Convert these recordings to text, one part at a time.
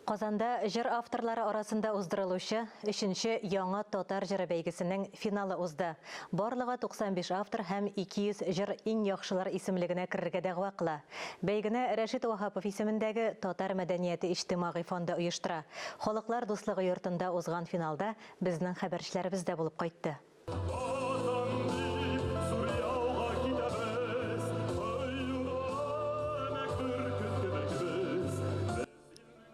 Казанда жыр авторлары арасында уздырылучы 3-нче яңа татар җыры бәйгесенең финалы узды. Барлыгы 95 автор һәм 200 җыр иң яхшылар исемлегенә керергә дәгъва кыла. Бәйгене Рәшит Вахапов исемендәге Татар мәдәнияте иҗтимагый фонды оештыра. Халыклар дуслыгы йортында узган финалда безнең хәбәрчеләребез дә булып кайтты.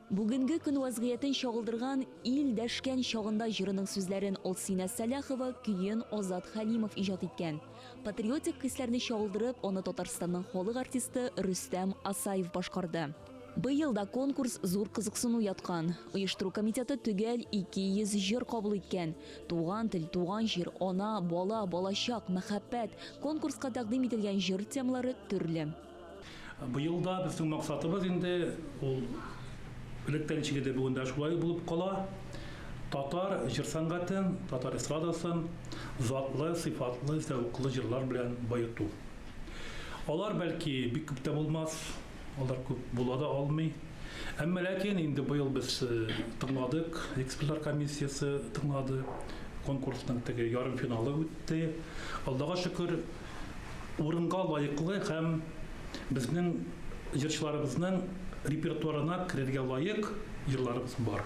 Бүгінгі күн вазгыятын шағылдырған ил дәшкән шағында жырының сүзләрен Олсина Саляхова көйен Озат Халимов ижад иткән. Патриотик хисләрне шағылдырып, оны Татарстанның халық артисты Рөстәм Асаев башкарды. Быелда конкурс зур кызыксыну яткан. Оештыру комитеты түгел 200 җыр кабул иткән. Туган тел, туган җир, ана, бала, балачак, мәхәббәт. Конкурска тәкъдим ителгән җыр темалары төрле. Быелда безнең максатыбыз инде ул Электричеде бүгендә шулай булып кала. Татар җыр сәнгатен, татар эстрадасын затлы, сыйфатлы, зәвыклы җырлар белән баету. Алар бәлки бик күп тә булмас, алар күп була да алмый. Әмма ләкин инде быел без тыңладык, экспертлар комиссиясе тыңлады, конкурсның теге ярым финалы үтте. Аллага шөкер, урынга лаеклы һәм безнең җырчыларыбызның репертуарына керергә лайык җырларыбыз бар.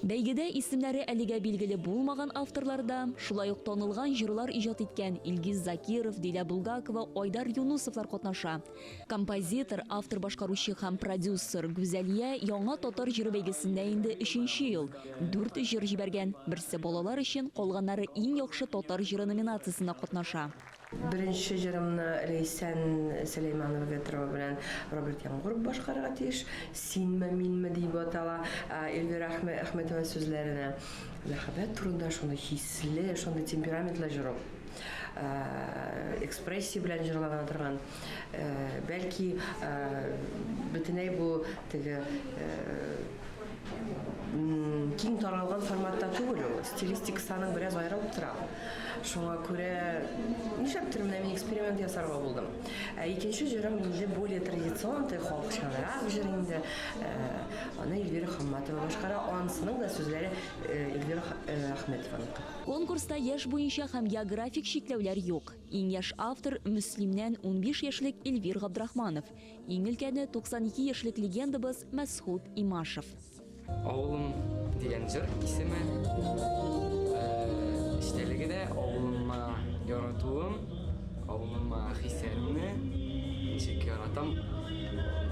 Бәйгедә исемнәре әлегә билгеле булмаган авторларда, шулай ук танылган җырлар иҗат иткән Илгиз Закиров, Диля Булгакова, Айдар Юнусовлар катнаша. Композитор, автор башкаручы һәм продюсер Гүзәлия яңа татар җыры бәйгесендә инде 3нче ел 4 җыр җибәргән. Берсе балалар өчен, калганнары иң яхшы татар җыры номинациясендә катнаша. Беренче җырымны Лейсән Сөләйманова Ветрова белән Роберт Яңгуров башкарырга тиеш. Синме, минме дип атала. Эльвира Әхмәтова сүзләренә мәхәббәт турында шундый хисле, шундый темпераментлы җыры. Экспрессия белән җырлана торган. Бәлки бөтенләй бу теге киң таралган форматта түгел, стилистикасының бераз аерылып тора. Шуңа күрә нишләптер мен эксперимент ясарга булдым. Икенче җырым инде более традиционный, халыкчанрак җыр инде. Аны Эльвира Хамматова башкара, анысының да сүзләре Эльвира Әхмәтованың. Конкурста яшь буенча һәм географик чикләүләр юк. Иң яшь автор Мөслимнән 15 яшьлек Эльвир Габдрахманов. Иң өлкәне 92 яшьлек легендабыз Мәсхүд Имашев. Авылым дигән җыр исеме. Эчтәлеге дә авылыма яратуым, авылыма хисләремне ничек яратам.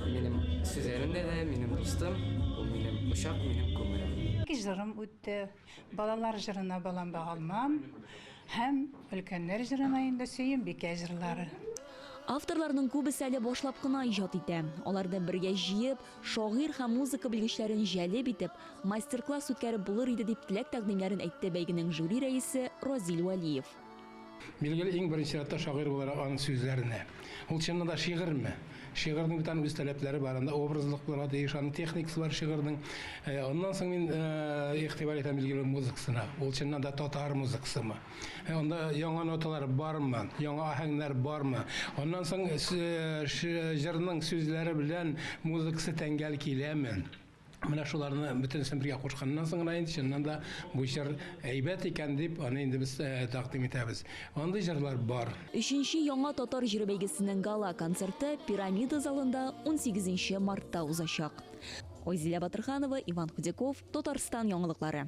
Минем сүзләремдә дә минем дустым, ул минем ушак, минем күңелем. Җырым үтте. Балалар җырына балам багалмам һәм өлкәннәр җырына инде Сөембикә җырлары. Авторларның күбесе әле башлап кына иҗат итә. Аларда бергә җыеп, шагыйрь һәм музыка белгечләрен җәлеп итеп, мастер-класс үткәреп булыр иде дип теләк тәкъдимнәрен әйтте бәйгенең жюри рәисе Розил Валиев. Билгеле иң беренче рәттә шагыйрь буларак аның сүзләренә. Ул чыннан да шигырьме? Шигырьнең бит аның үз таләпләре бар, анда образлык булырга тиеш, аның техникасы бар шигырьнең. Оннан соң мин игътибар итәм билгеле музыкасына. Ул чыннан да татар музыкасымы? Анда яңа ноталар бармы? Яңа аһәңнәр бармы? Оннан соң җырның сүзләре белән музыкасы тәңгәл киләме? Менә шуларны бөтенсен бергә кушканнан соң инде чыннан да бу җыр әйбәт икән дип аны инде без тәкъдим итәбез. Андый җырлар бар. 3нче яңа татар җыры бәйгесенең гала концерты Пирамида залында 18 мартта узачак. Ойзилә Батырханова, Иван Худяков, Татарстан яңалыклары.